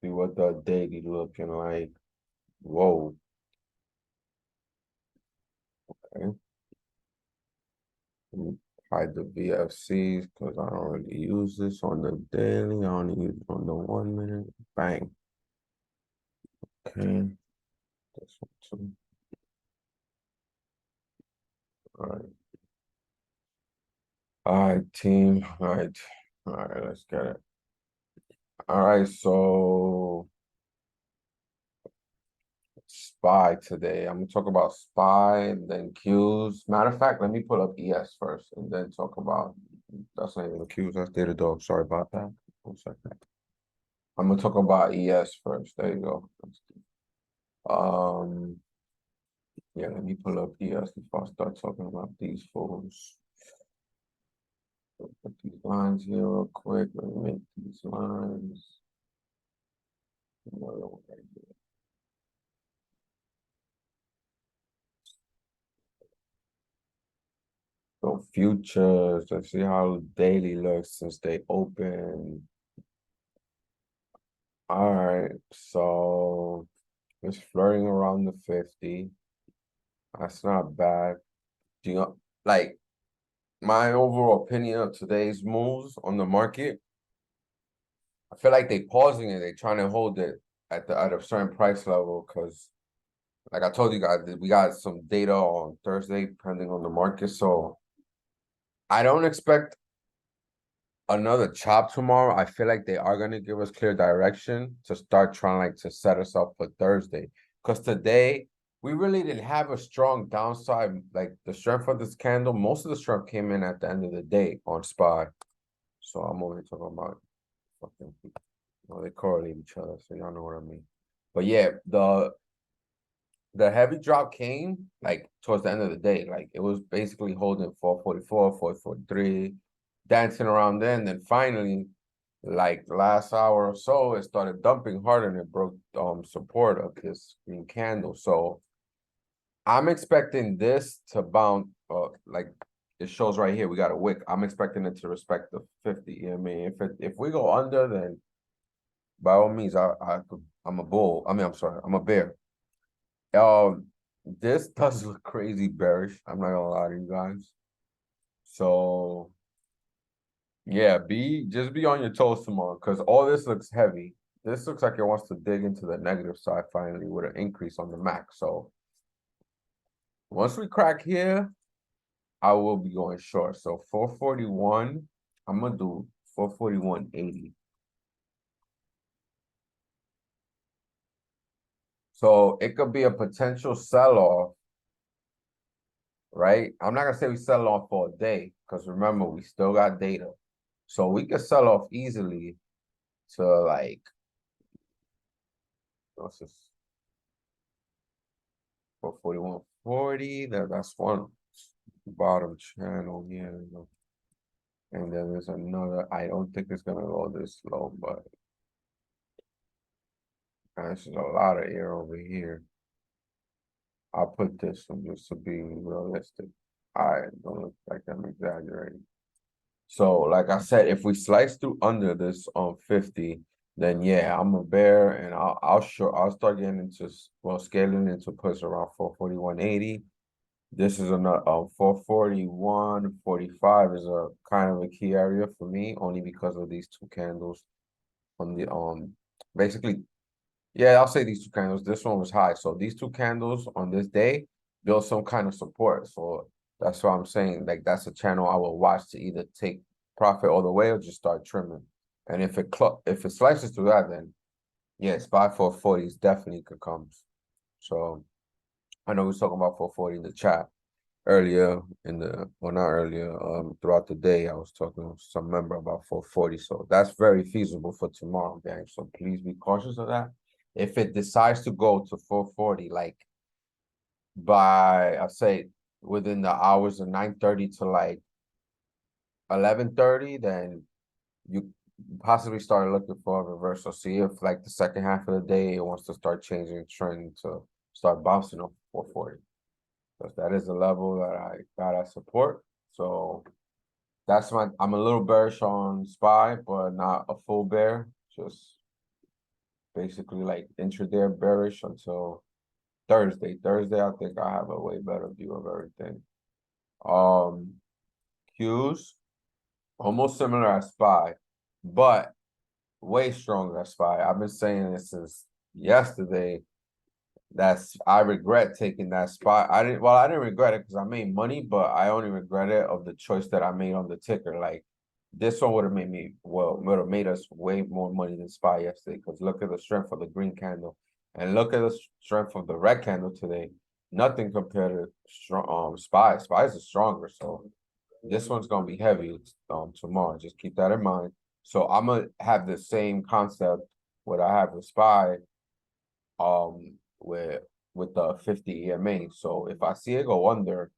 See what the daily looking like. Whoa. Okay. Let me hide the VFCs because I don't really use this on the daily. I only use it on the 1 minute. Bang. Okay. This one too. All right. All right, team. All right. All right, let's get it. All right, so SPY today. I'm gonna talk about SPY and then Qs. Matter of fact, let me put up ES first and then talk about that's not even the Qs, that's data dog. Sorry about that. 1 second. I'm gonna talk about ES first. There you go. Yeah, let me pull up ES before I start talking about these fools. Put these lines here real quick. Let me make these lines. Another one right here. So futures, let's see how daily looks since they open. All right, so it's flirting around the 50. That's not bad. Do you know, like my overall opinion of today's moves on the market? I feel like they pausing it. They trying to hold it at a certain price level because, like I told you guys, we got some data on Thursday, depending on the market. So I don't expect another chop tomorrow. I feel like they are gonna give us clear direction to start trying like to set us up for Thursday. Because today we really didn't have a strong downside. Like the strength of this candle, most of the strength came in at the end of the day on SPY. So I'm only talking about fucking, well, they correlate each other, so y'all know what I mean. But yeah, the heavy drop came like towards the end of the day. Like it was basically holding 444, 443, dancing around then finally, like last hour or so, it started dumping hard and it broke support of this green candle. So I'm expecting this to bounce like it shows right here. We got a wick. I'm expecting it to respect the 50. You know what I mean? If we go under, then by all means, I'm a bull. I mean, I'm sorry, I'm a bear. Um, this does look crazy bearish. I'm not gonna lie to you guys. So yeah, just be on your toes tomorrow because all this looks heavy. This looks like it wants to dig into the negative side finally with an increase on the max. So once we crack here, I will be going short. So 441, I'm gonna do 441.80. So it could be a potential sell-off, right? I'm not gonna say we sell off for a day because remember we still got data. So we could sell off easily to like what's this 441.40. That's one bottom channel here. And then there's another. I don't think it's gonna go this low, but there's a lot of air over here. I'll put this one just to be realistic. I don't look like I'm exaggerating. So, like I said, if we slice through under this on 50, then yeah, I'm a bear, and I'll start getting into scaling into push around 441.80. This is another 441.45 is a kind of a key area for me, only because of these two candles on the basically, yeah, I'll say these two candles. This one was high, so these two candles on this day build some kind of support. So that's why I'm saying like that's a channel I will watch to either take profit all the way or just start trimming. And if it slices through that, then yes, buy 440s definitely could come. So I know we was talking about 440 in the chat earlier well, not earlier, throughout the day. I was talking to some member about 440. So that's very feasible for tomorrow, gang. So please be cautious of that. If it decides to go to 440, like by I say within the hours of 9:30 to like 11:30, then you possibly start looking for a reversal. See if like the second half of the day it wants to start changing trend to start bouncing up 440. Because that is a level that I support. So I'm a little bearish on SPY, but not a full bear. Just basically like intraday bearish until Thursday. Thursday, I think I have a way better view of everything. Qs, almost similar as SPY, but way stronger as SPY. I've been saying this since yesterday. I regret taking that spot. I didn't regret it because I made money, but I only regret it of the choice that I made on the ticker. Like this one would have would have made us way more money than SPY yesterday. Because look at the strength of the green candle, and look at the strength of the red candle today. Nothing compared to strong SPY. SPY is stronger, so this one's gonna be heavy tomorrow. Just keep that in mind. So I'm gonna have the same concept what I have with SPY with the 50 EMA. So if I see it go under,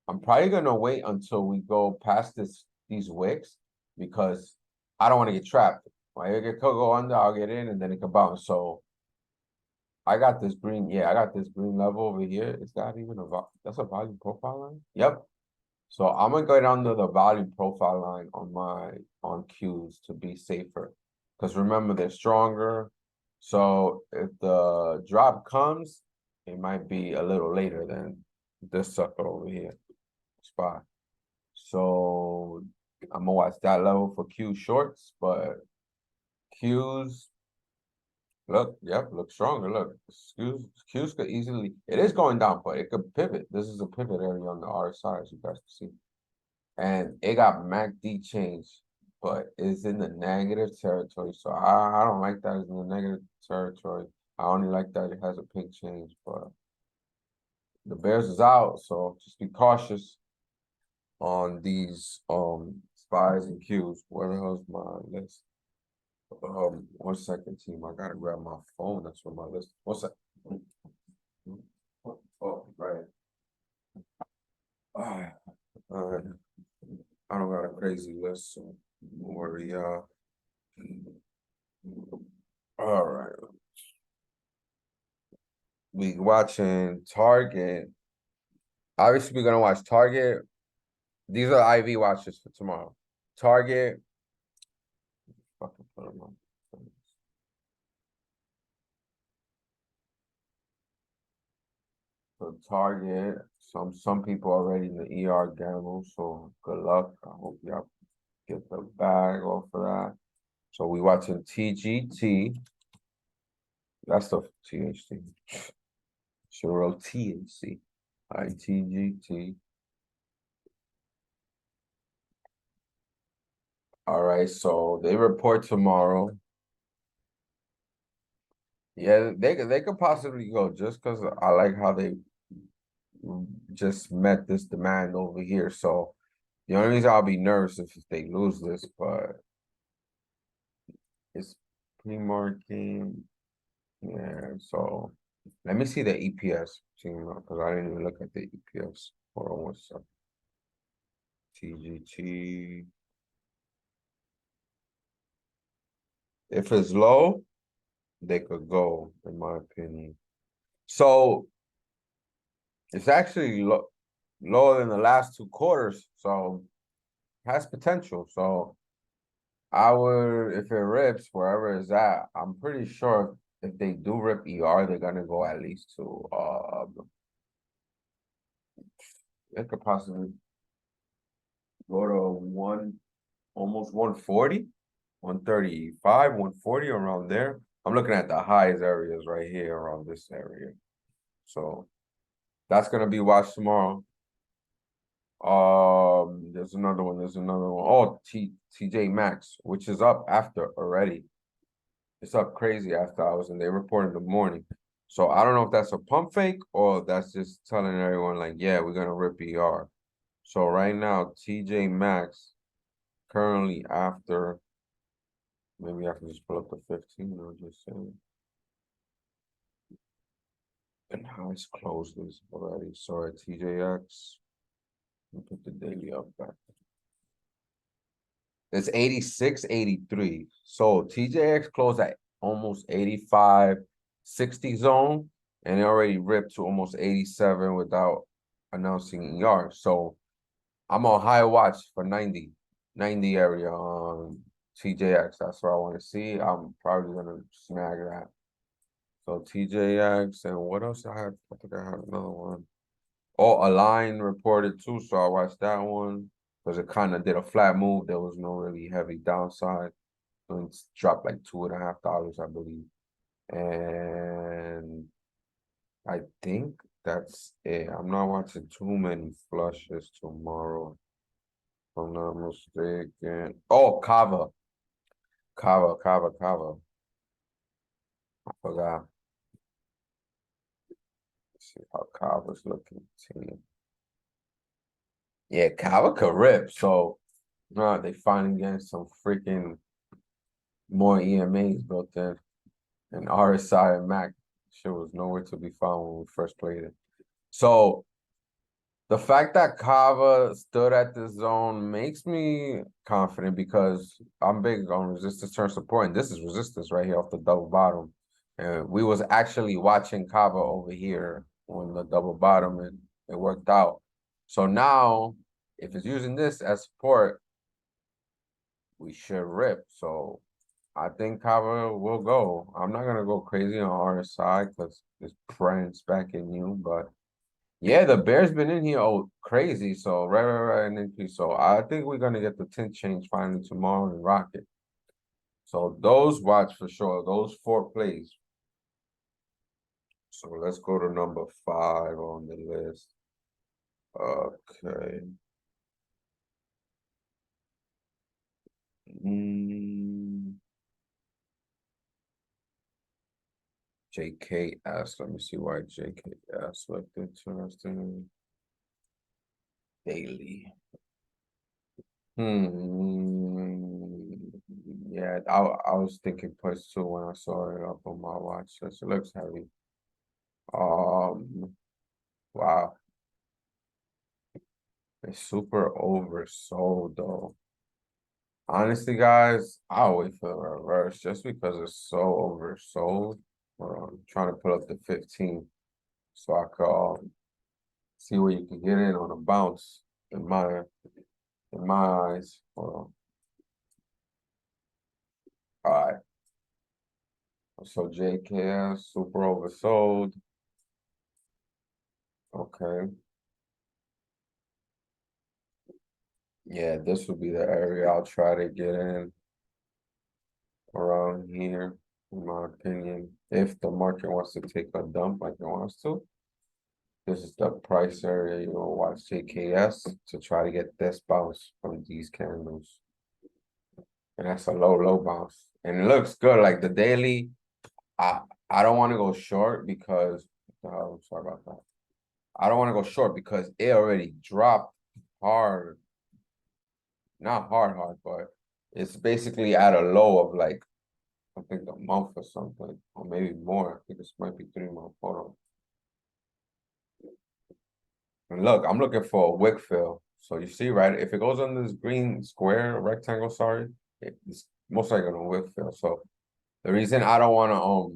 I'm probably gonna wait until we go past these wicks because I don't want to get trapped. Right? It could go under, I'll get in, and then it could bounce. So I got this green, I got this green level over here. Is that even that's a volume profile line? Yep. So I'm gonna go down to the volume profile line on Qs to be safer. Because remember, they're stronger. So if the drop comes, it might be a little later than this sucker over here. Spot. So I'm gonna watch that level for Q shorts, but Qs look stronger. Look, Qs could easily, it is going down, but it could pivot. This is a pivot area on the RSI, as you guys can see. And it got MACD change, but it's in the negative territory. So I don't like that it's in the negative territory. I only like that it has a pink change, but the bears is out, so just be cautious on these SPYs and Qs. Where the hell's my list? 1 second, team. I gotta grab my phone. That's where my list. 1 second. Oh, right. All right. I don't got a crazy list, so don't worry, y'all. All right. We watching Target. Obviously, we're gonna watch Target. These are IV watches for tomorrow. Target. Fucking put them on. So Target. Some people already in the ER gamble, so good luck. I hope y'all get the bag off of that. So we watching TGT. That's the THC. Should wrote THC. ITGT. All right, so they report tomorrow. Yeah, they could possibly go just because I like how they just met this demand over here. So the only reason I'll be nervous if they lose this, but it's pre-market. Yeah, so let me see the EPS because I didn't even look at the EPS. Hold on 1 second. TGT. If it's low, they could go, in my opinion. So it's actually lower than the last 2 quarters, so has potential. So I would, if it rips wherever it's at, I'm pretty sure if they do rip ER, they're gonna go at least to it could possibly go to almost 140, 135, 140 around there. I'm looking at the highest areas right here around this area. So that's gonna be watched tomorrow. There's another one. Oh, TJ Maxx, which is up after already. It's up crazy after hours, and they report in the morning. So I don't know if that's a pump fake or that's just telling everyone like, yeah, we're gonna rip ER. So right now, TJ Maxx currently after. Maybe I can just pull up the 15 or just say. And how it's closed this already. Sorry, TJX. Let me put the daily up back. It's 86.83. So TJX closed at almost 85.60 zone, and it already ripped to almost 87 without announcing ER. So I'm on high watch for 90 area on TJX. That's what I want to see. I'm probably gonna snag that. So TJX and what else I had? I think I had another one. Oh, Align reported too, so I watched that one because it kind of did a flat move. There was no really heavy downside. So it's dropped like $2.50, I believe. And I think that's it. I'm not watching too many flushes tomorrow, if I'm not mistaken. Oh, Kava. I forgot. Let's see how Kava's looking. Team. Yeah, Kava could rip. So, no, they finally getting some freaking more EMAs built in. And RSI and Mac shit was nowhere to be found when we first played it. So the fact that Kava stood at this zone makes me confident because I'm big on resistance turn support, and this is resistance right here off the double bottom. And we was actually watching Kava over here on the double bottom, and it worked out. So now, if it's using this as support, we should rip. So I think Kava will go. I'm not gonna go crazy on RSI because it's Prince back in you, but yeah, the Bears been in here crazy. So right, and increase. So I think we're gonna get the tint change finally tomorrow and rock it. So those watch for sure. Those 4 plays. So let's go to number 5 on the list. Okay. JKS. Let me see why JKS looked interesting. Daily. Yeah, I was thinking push too when I saw it up on my watch list. It looks heavy. Wow, it's super oversold though. Honestly, guys, I'll wait for the reverse just because it's so oversold. I'm trying to put up the 15 so I could see where you can get in on a bounce in my eyes. Hold on. All right. So JKS super oversold. Okay. Yeah, this would be the area I'll try to get in around here, in my opinion. If the market wants to take a dump like it wants to. This is the price area you will watch JKS to try to get this bounce from these candles. And that's a low bounce. And it looks good. Like the daily, I I don't want to go short because sorry about that. I don't want to go short because it already dropped hard. Not hard, but it's basically at a low of like I think a month or something, or maybe more. I think this might be 3 months. Hold on. And look, I'm looking for a wick fill. So you see, right? If it goes on this green square rectangle, sorry, it's most likely gonna wick fill. So the reason I don't want to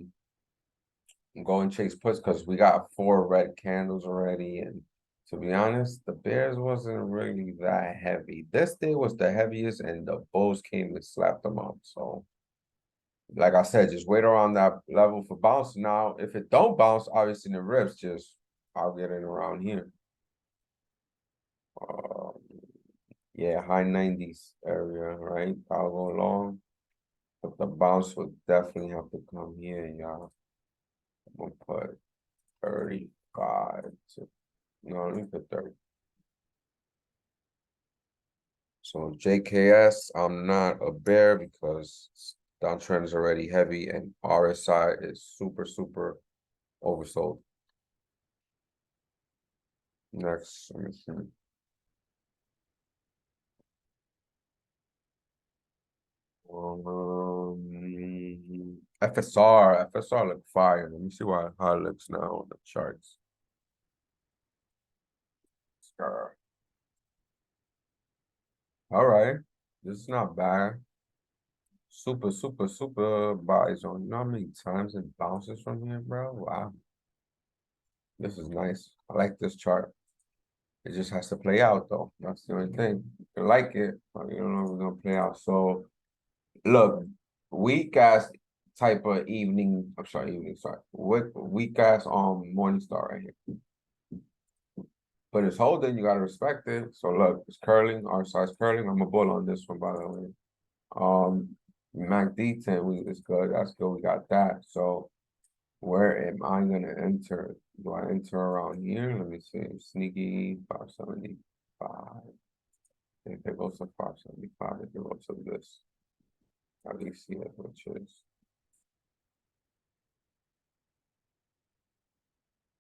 go and chase puts because we got 4 red candles already, and to be honest, the Bears wasn't really that heavy. This day was the heaviest, and the Bulls came and slapped them up. So. Like I said, just wait around that level for bounce. Now, if it don't bounce, obviously the rips, just I'll get in around here. Um, yeah, high 90s area, right? I'll go long, but the bounce would definitely have to come here, y'all. I'm gonna put 35 to no, let me put 30. So JKS, I'm not a bear because downtrend is already heavy and RSI is super oversold. Next, let me see. FSR look fire. Let me see how it looks now on the charts. Scar. All right, this is not bad. Super buy zone. You know how many times it bounces from here, bro? Wow, this is nice. I like this chart. It just has to play out though. That's the only thing. You like it, but you don't know if it's gonna play out. So look, weak ass type of weak ass morning star right here. But it's holding, you gotta respect it. So look, it's curling, R size curling. I'm a bull on this one, by the way. MACD 10 is good. That's good. We got that. So where am I gonna enter? Do I enter around here? Let me see. Sneaky 575. If it goes to 575, if it goes to this. How do you see it? Which is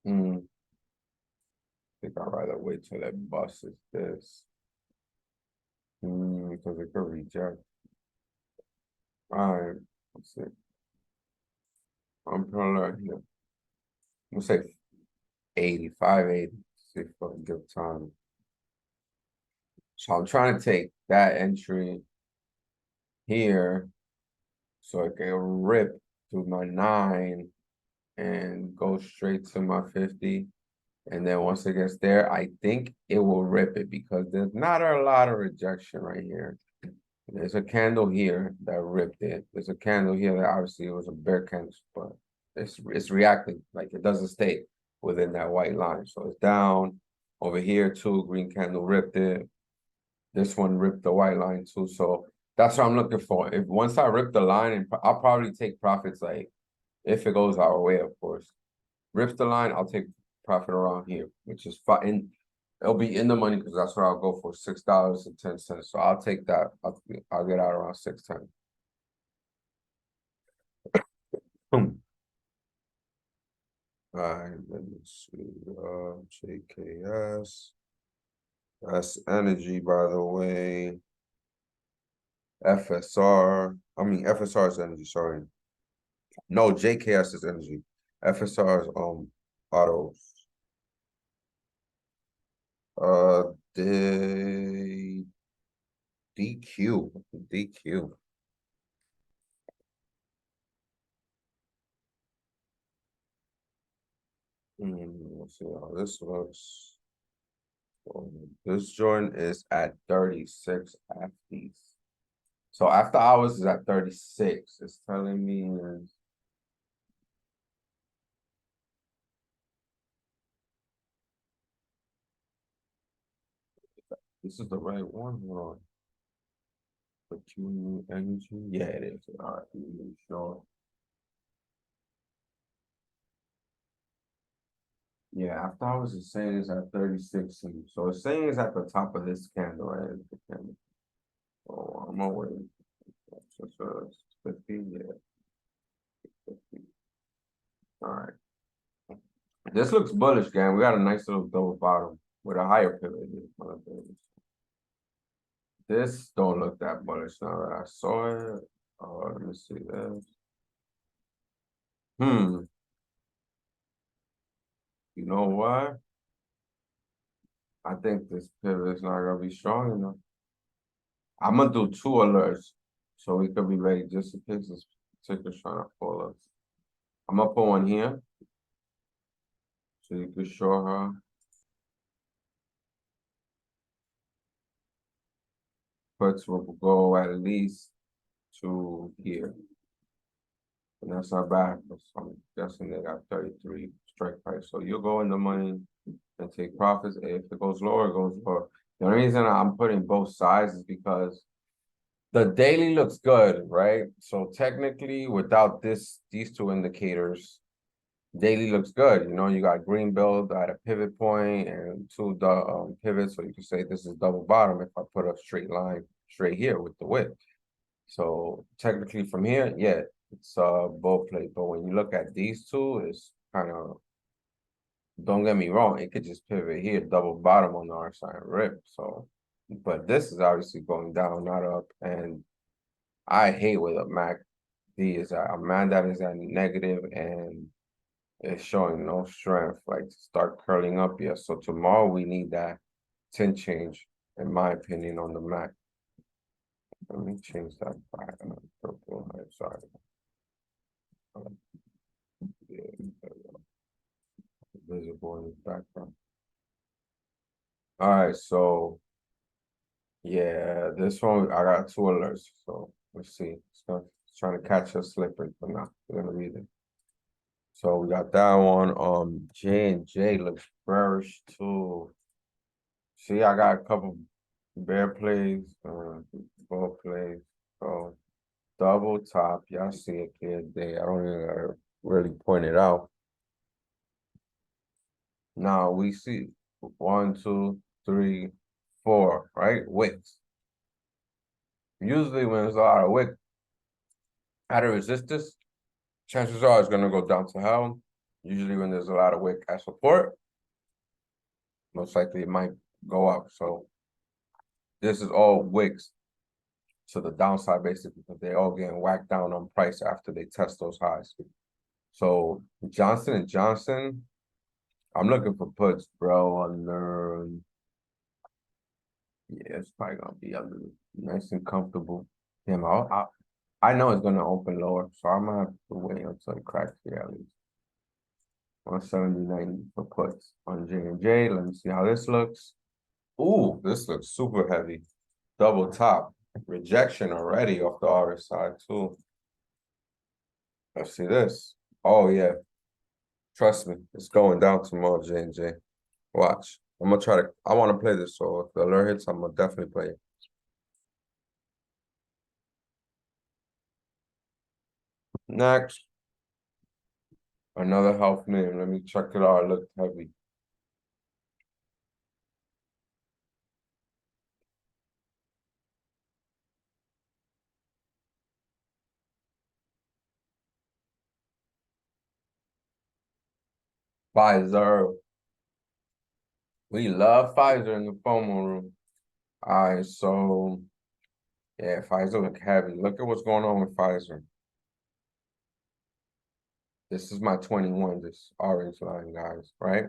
I think I'd rather wait till it busts this. Because it could reject. Alright, let's see. I'm gonna learn here. I'm gonna say 85, 80. See if I can give time. So I'm trying to take that entry here so it can rip through my 9 and go straight to my 50. And then once it gets there, I think it will rip it because there's not a lot of rejection right here. There's a candle here that ripped it. There's a candle here that obviously it was a bear candle, but it's reacting like it doesn't stay within that white line. So it's down over here too. Green candle ripped it. This one ripped the white line too. So that's what I'm looking for. If once I rip the line, and I'll probably take profits like if it goes our way, of course. Rips the line, I'll take profit around here, which is fine. It'll be in the money because that's what I'll go for, $6.10. So I'll take that. I'll get out around 610. Alright, let me see. JKS. That's energy, by the way. FSR. I mean FSR is energy, sorry. No, JKS is energy. FSR is autos. The DQ. Let's see how this looks. This joint is at 36 after. So after hours is at 36. It's telling me this is the right one. Hold on. Peculiar energy. Yeah, it is. All right, sure. Yeah, after hours is saying it's at 36. So it's saying it's at the top of this candle, right? Oh, I'm gonna wait. So it's 50, yeah. 50. All right. This looks bullish, gang. We got a nice little double bottom with a higher pivot here. This don't look that bullish now that I saw it. Let me see this. You know what? I think this pivot is not gonna be strong enough. I'm gonna do 2 alerts so we could be ready just in case this ticket's trying to pull us. I'm gonna put one here so you can show her. Puts will go at least to here. And that's not bad. I'm guessing they got 33 strike price. So you'll go in the money and take profits. If it goes lower, it goes lower. The only reason I'm putting both sides is because the daily looks good, right? So technically, without these 2 indicators, daily looks good. You know, you got green build at a pivot point and 2 pivots. So you can say this is double bottom if I put a straight line straight here with the wick. So technically from here, yeah, it's bull plate. But when you look at these 2, it's kind of, don't get me wrong, it could just pivot here, double bottom on the R side rip. So, but this is obviously going down, not up. And I hate with a MACD is a man that is at negative and it's showing no strength, like to start curling up here. So tomorrow we need that 10 change, in my opinion, on the MAC. Let me change that back. Purple. Sorry. Yeah, visible in the background. All right, so yeah, this one I got 2 alerts. So let's see. trying to catch us slipping, but nah, we're gonna read it. So we got that one. J&J looks bearish too. See, I got a couple bear plays, bull plays. So double top, y'all see it clear day. I don't even gotta really point it out. Now we see 1, 2, 3, 4, right? Wicks. Usually when there's a lot of wick at a resistance, chances are it's gonna go down to hell. Usually when there's a lot of wick at support, most likely it might go up. So this is all wicks to the downside basically because they all getting whacked down on price after they test those highs. So Johnson and Johnson, I'm looking for puts, bro, under. Yeah, it's probably gonna be under nice and comfortable. Damn, I know it's gonna open lower, so I'm gonna have to wait until it cracks here at least. 179 for puts on J&J. Let me see how this looks. Ooh, this looks super heavy. Double top. Rejection already off the RSI too. Let's see this. Oh yeah. Trust me, it's going down tomorrow, J&J. Watch. I'm gonna try to. I want to play this, so if the alert hits, I'm gonna definitely play it. Next, another health name. Let me check it out. It looked heavy. Pfizer. We love Pfizer in the FOMO room. All right, so yeah, Pfizer look heavy. Look at what's going on with Pfizer. This is my 21, this orange line, guys, right?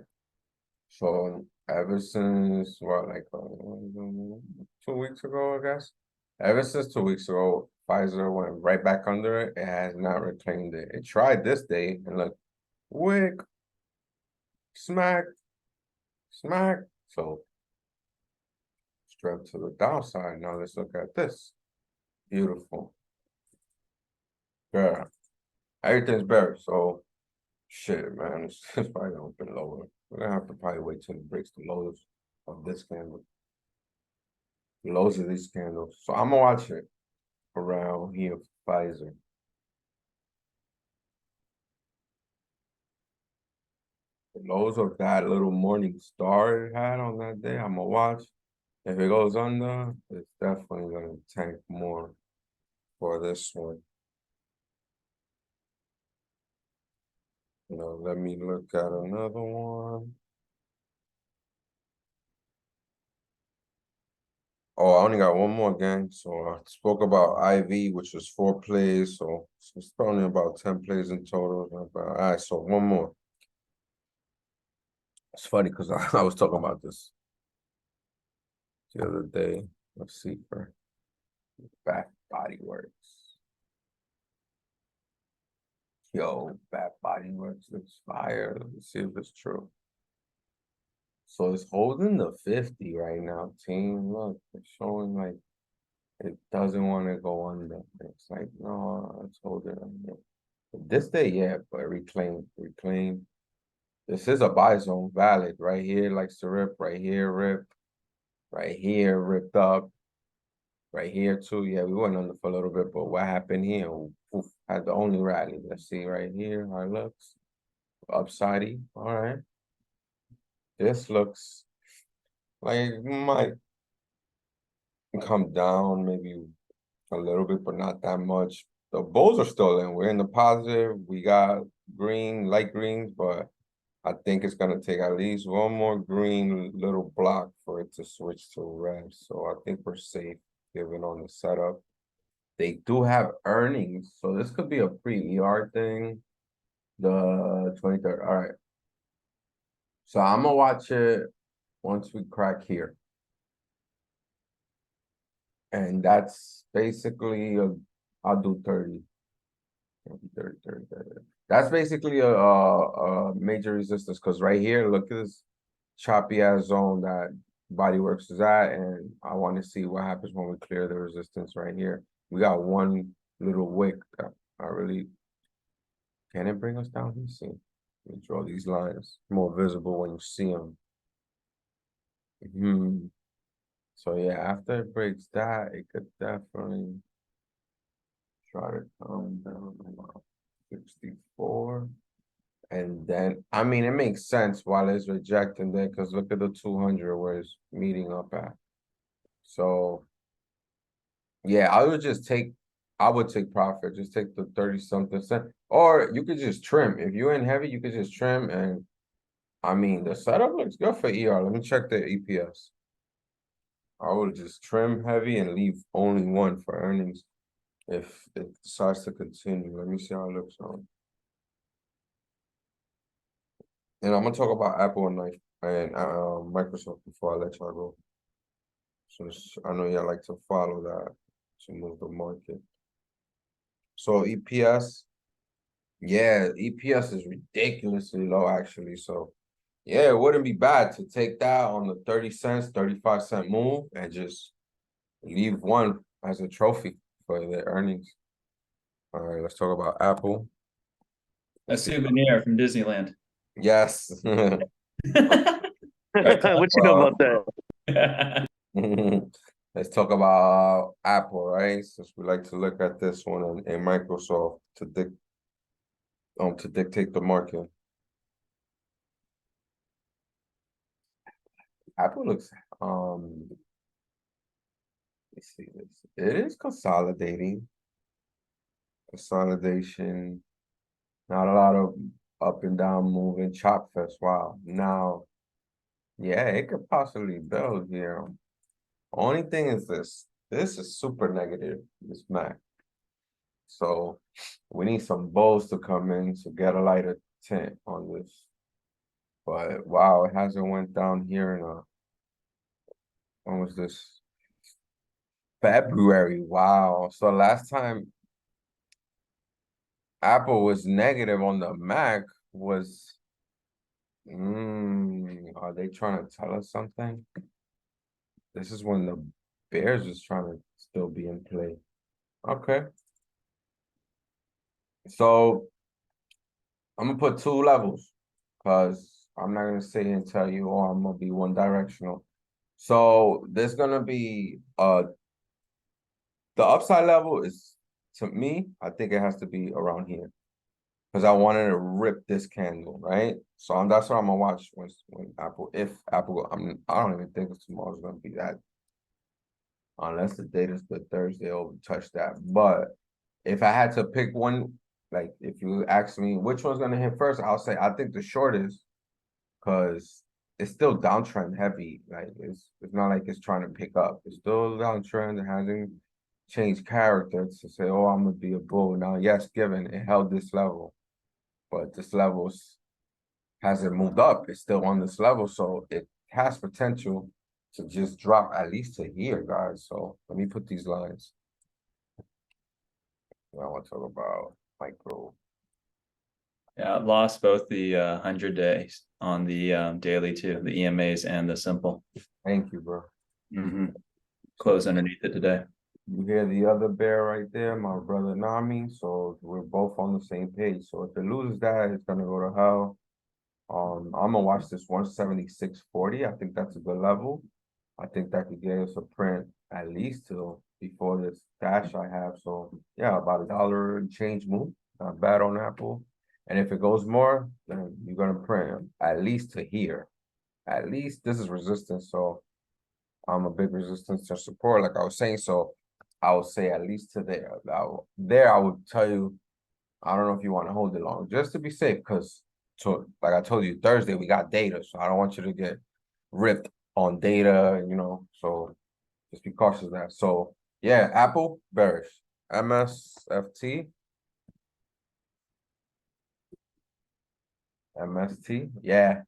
So ever since what, like 2 weeks ago, I guess. Ever since 2 weeks ago, Pfizer went right back under it. It has not reclaimed it. It tried this day and look, wick, smack, smack. So straight to the downside. Now let's look at this. Beautiful. Yeah. Everything's better. So shit, man. It's probably gonna open lower. We're gonna have to probably wait till it breaks the lows of this candle. The lows of these candles. So I'm gonna watch it around here for Pfizer. The lows of that little morning star it had on that day, I'm gonna watch. If it goes under, it's definitely gonna tank more for this one. Let me look at another one. Oh, I only got one more gang. So I spoke about IV, which was 4 plays. So it's probably about 10 plays in total. All right, so one more. It's funny because I was talking about this the other day. Let's see for Back Body Works. Yo, Back Body Works looks fire. Let's see if it's true. So it's holding the 50 right now, team. Look, it's showing like it doesn't want to go under. It's like, no, it's holding under. This day, yeah, but reclaim. This is a buy zone, valid. Right here likes to rip, right here rip, right here ripped up, right here too. Yeah, we went under for a little bit, but what happened here? Oof, had the only rally. Let's see right here how it looks. Upsidey. All right. This looks like it might come down maybe a little bit, but not that much. The bulls are still in. We're in the positive. We got green, light greens, but I think it's gonna take at least one more green little block for it to switch to red. So I think we're safe given on the setup. They do have earnings, so this could be a pre-ER thing. The 23rd. All right. So I'm gonna watch it once we crack here. And that's basically I'll do 30. 30, 30, 30. That's basically a major resistance because right here, look at this choppy ass zone that Bodyworks is at, and I want to see what happens when we clear the resistance right here. We got one little wick. I really, can it bring us down? Let's see. Let me draw these lines more visible when you see them. So yeah, after it breaks that, it could definitely try to come down about 64. And then, I mean, it makes sense while it's rejecting there, because look at the 200 where it's meeting up at. So, yeah, I would take profit, just take the 30 something cent, or you could just trim. If you're in heavy, you could just trim. And I mean, the setup looks good for ER. Let me check the EPS. I would just trim heavy and leave only one for earnings if it decides to continue. Let me see how it looks on. And I'm gonna talk about Apple and Microsoft before I let y'all go. Since I know y'all like to follow that to move the market. So EPS, yeah, EPS is ridiculously low actually. So yeah, it wouldn't be bad to take that on the 30 cents, 35-cent move and just leave one as a trophy for the earnings. All right, let's talk about Apple. A souvenir from Disneyland. Yes. What you know about that? Let's talk about Apple, right? Since we like to look at this one in Microsoft to dictate the market. Apple looks let's see this. It is consolidating. Consolidation. Not a lot of up and down moving chop fest. Wow. Now, yeah, it could possibly build here. Only thing is this. This is super negative, this Mac. So we need some bulls to come in to get a lighter tint on this. But wow, it hasn't went down here in when was this? February. Wow. So last time Apple was negative on the Mac was are they trying to tell us something? This is when the Bears was trying to still be in play. Okay. So I'm gonna put two levels because I'm not gonna sit here and tell you, oh, I'm gonna be one directional. So there's gonna be the upside level is, to me, I think it has to be around here. Because I wanted to rip this candle, right? So that's what I'm gonna watch when if Apple, I don't even think tomorrow's gonna be that, unless the data's good Thursday, will touch that. But if I had to pick one, like if you ask me which one's gonna hit first, I'll say I think the short is, because it's still downtrend heavy. Like it's not like it's trying to pick up. It's still downtrend. It hasn't changed character to say, oh, I'm gonna be a bull. Now, yes, given it held this level, but this level's hasn't moved up. It's still on this level, so it has potential to just drop at least to here, guys. So let me put these lines. I want to talk about micro. Yeah, lost both the 100 days on the daily too, the EMAs and the simple. Thank you, bro. Close underneath it today. You hear the other bear right there, my brother Nami. So we're both on the same page. So if it loses that, it's gonna go to hell. I'm gonna watch this 176.40. I think that's a good level. I think that could get us a print at least till before this dash I have. So yeah, about $1 and change move. Not bad on Apple. And if it goes more, then you're gonna print at least to here. At least this is resistance. So I'm a big resistance to support, like I was saying. So I would say at least to there. There I would tell you, I don't know if you want to hold it long, just to be safe, because like I told you, Thursday we got data, so I don't want you to get ripped on data, so just be cautious of that. So yeah, Apple, bearish. MSFT. MST, yeah.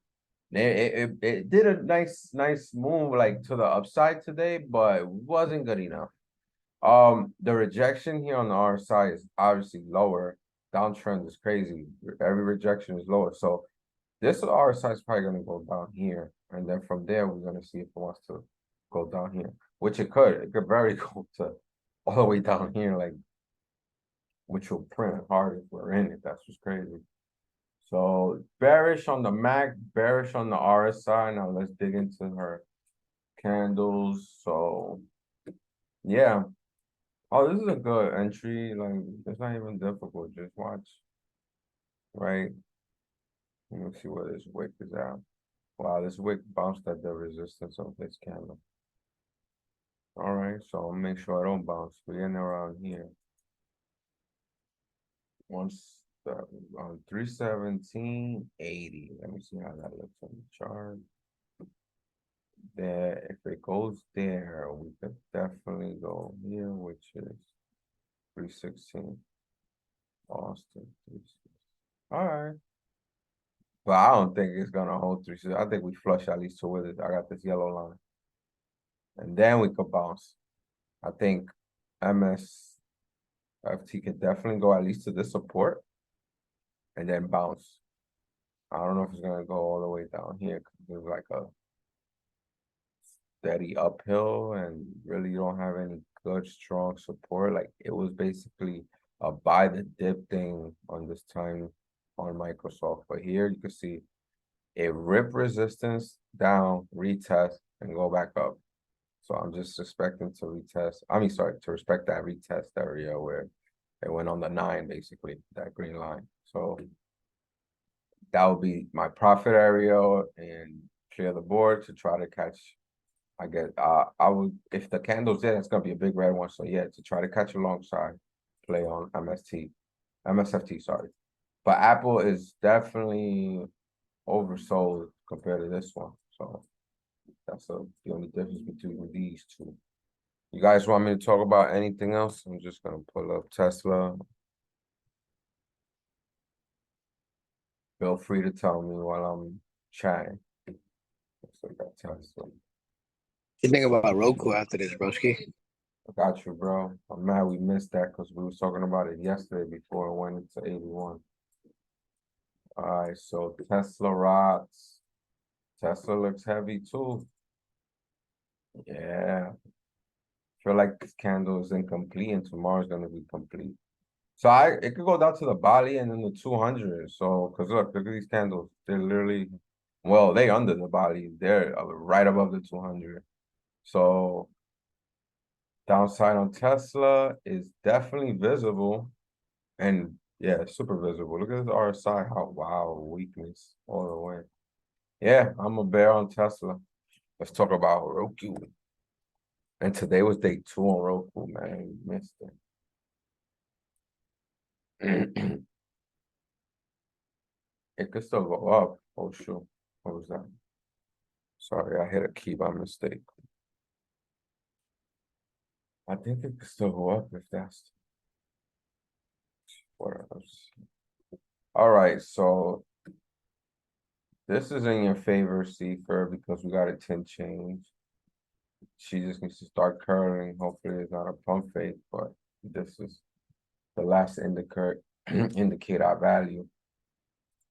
It did a nice move like to the upside today, but wasn't good enough. The rejection here on the RSI is obviously lower. Downtrend is crazy. Every rejection is lower. So this RSI is probably gonna go down here. And then from there, we're gonna see if it wants to go down here, which it could. It could very go to all the way down here, like which will print hard if we're in it. That's what's crazy. So bearish on the MAC, bearish on the RSI. Now let's dig into her candles. So yeah. Oh, this is a good entry. Like it's not even difficult. Just watch. Right. Let me see where this wick is at. Wow, this wick bounced at the resistance of this candle. All right, so I'll make sure I don't bounce. We're in around here. Once on 317.80. Let me see how that looks on the chart. There, if it goes there, we could definitely go here, which is 316. Austin 316. All right. But I don't think it's gonna hold 316. I think we flush at least two with it. I got this yellow line. And then we could bounce. I think MSFT could definitely go at least to this support. And then bounce. I don't know if it's gonna go all the way down here, 'cause there's like a steady uphill and really you don't have any good strong support. Like it was basically a buy the dip thing on this time on Microsoft. But here you can see it rip resistance down, retest, and go back up. So I'm just expecting to retest. To respect that retest area where it went on the 9, basically, that green line. So that would be my profit area and clear the board to try to catch. I would, if the candle's there, it's gonna be a big red one. So yeah, to try to catch alongside play on MSFT, sorry. But Apple is definitely oversold compared to this one. So that's the only difference between these two. You guys want me to talk about anything else? I'm just gonna pull up Tesla. Feel free to tell me while I'm chatting. So I got Tesla. You think about Roku after this, broski? I got you, bro. I'm mad we missed that because we was talking about it yesterday before it went into 81. Alright, so Tesla rocks. Tesla looks heavy too. Yeah. Feel like this candle is incomplete and tomorrow's gonna be complete. So it could go down to the Bali and then the 200. So, cause look at these candles. They're literally, well, they under the Bali. They're right above the 200. So downside on Tesla is definitely visible. And yeah, super visible. Look at this RSI. How wow, weakness all the way. Yeah, I'm a bear on Tesla. Let's talk about Roku. And today was day 2 on Roku, man. You missed it. It could still go up. Oh shoot. What was that? Sorry, I hit a key by mistake. I think it could still go up if that's what else. All right, so this is in your favor, Cipher, because we got a 10 change. She just needs to start curling. Hopefully it's not a pump fake, but this is the last indicate our value.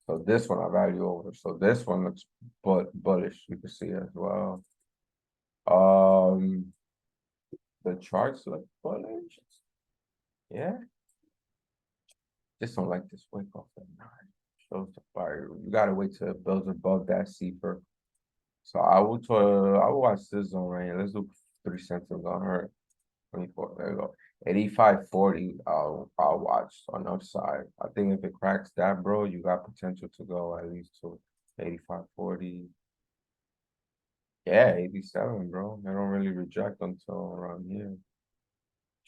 So this one I value over. So this one looks bullish. You can see as well. The charts look bullish. Yeah. Just don't like this wick off that 9. Shows the fire. You gotta wait till it builds above that Cipher. So I will watch this zone right here. Let's do 3 cents on her. 24. There you go. 85.40. I'll watch on upside. I think if it cracks that, bro, you got potential to go at least to 85.40. Yeah, 87, bro. They don't really reject until around here.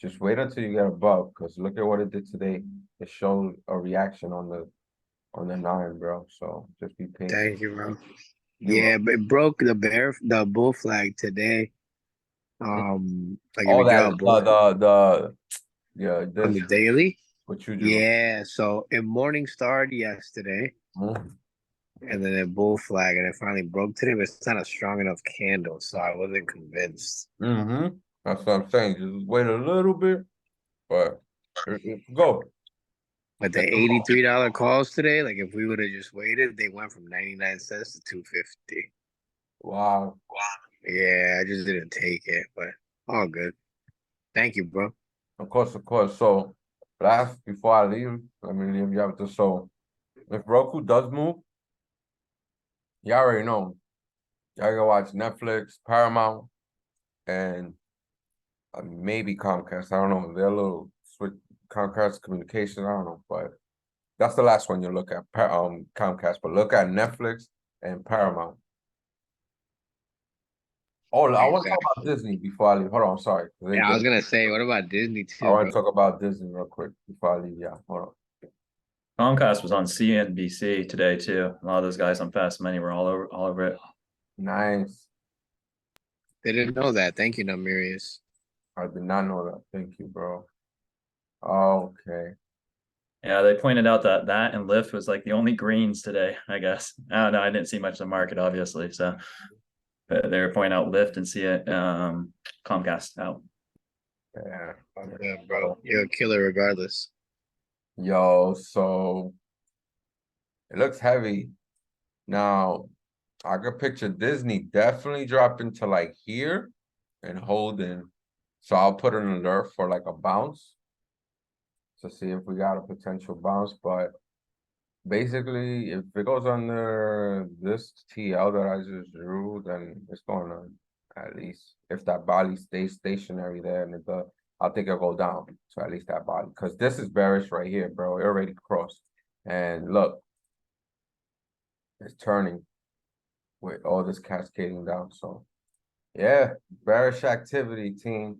Just wait until you get above, because look at what it did today. It showed a reaction on the 9, bro. So just be patient. Thank you, bro. Yeah, but it broke the bull flag today. Like All that on the daily. What you do? Yeah, so it morning started yesterday, and then it bull flag, and it finally broke today. But it's not a strong enough candle, so I wasn't convinced. That's what I'm saying. Just wait a little bit, but go. But the $83 calls today, like if we would have just waited, they went from 99 cents to 250. Wow. Yeah, I just didn't take it, but all good. Thank you, bro. Of course. So last before I leave, let me leave you out to so if Roku does move, you already know. Y'all go watch Netflix, Paramount, and maybe Comcast. I don't know. They're a little switch Comcast communication. I don't know, but that's the last one you look at. Comcast, but look at Netflix and Paramount. Oh, I want to talk about Disney before I leave. Hold on, I'm sorry. Yeah, I was gonna say, what about Disney too, I want to bro? talk about Disney real quick before I leave. Yeah, hold on. Comcast was on CNBC today too. A lot of those guys on Fast Money were all over it. Nice. Didn't know that. Thank you, Namirius. I did not know that. Thank you, bro. Okay. Yeah, they pointed out that and Lyft was like the only greens today, I guess. I don't know, I didn't see much of the market, obviously. So but they were pointing out Lyft and see it Comcast out. Yeah. Yeah, bro. You're a killer regardless. Yo, so it looks heavy. Now, I could picture Disney definitely dropping to like here and holding. So I'll put an alert for like a bounce to see if we got a potential bounce. But basically, if it goes under this TL that I just drew, then it's going to at least if that body stays stationary there and I think it'll go down. So at least that body, because this is bearish right here, bro. It already crossed. And look, it's turning with all this cascading down. So yeah, bearish activity, team.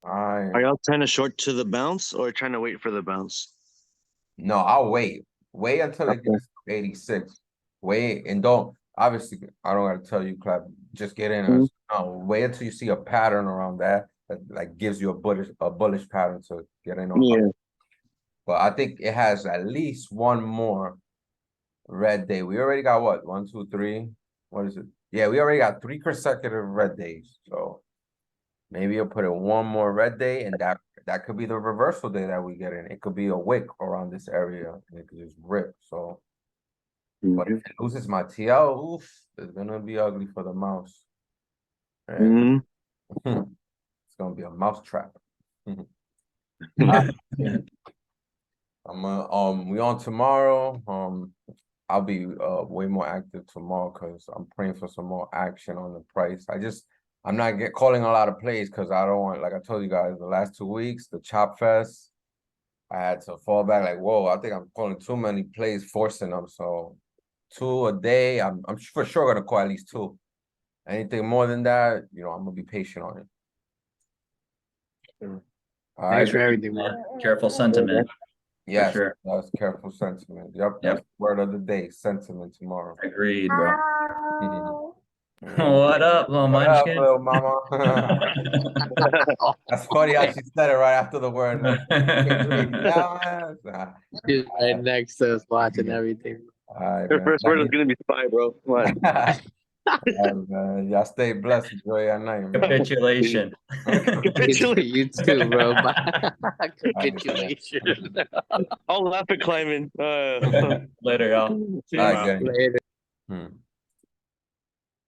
Are y'all trying to short to the bounce or trying to wait for the bounce? No, I'll wait. Wait until it gets to 86. Wait and don't obviously I don't gotta tell you, Clap. Just get in. Mhm. No, wait until you see a pattern around that like gives you a bullish pattern to get in on. Yeah. But I think it has at least one more red day. We already got what? 1, 2, 3. What is it? Yeah, we already got 3 consecutive red days. So maybe you'll put in one more red day, and that could be the reversal day that we get in. It could be a wick around this area, and it could just rip. So, but if it loses my TL, oof, it's gonna be ugly for the mouse. And it's gonna be a mouse trap. We on tomorrow. I'll be way more active tomorrow because I'm praying for some more action on the price. I'm not calling a lot of plays because I don't want, like I told you guys, the last 2 weeks, the chop fest, I had to fall back like, whoa, I think I'm calling too many plays, forcing them. So 2 a day, I'm for sure gonna call at least 2. Anything more than that, I'm gonna be patient on it. All right. Thanks for everything, man. Careful sentiment. Yes, sure. that's careful sentiment. Yep, that's the word of the day, sentiment tomorrow. Agreed, bro. Yeah. What up, little What up, munchkin? little mama? That's funny how she said it right after the word. She's right next to us watching everything. All right, Her man. first word is gonna be spy, bro. Come on. Man. Y'all stay blessed. Enjoy your night, man. Capitulation. You too, bro. Capitulation. I'll laugh at climbing. Later, y'all. See All ya. right, good. Later. Hmm.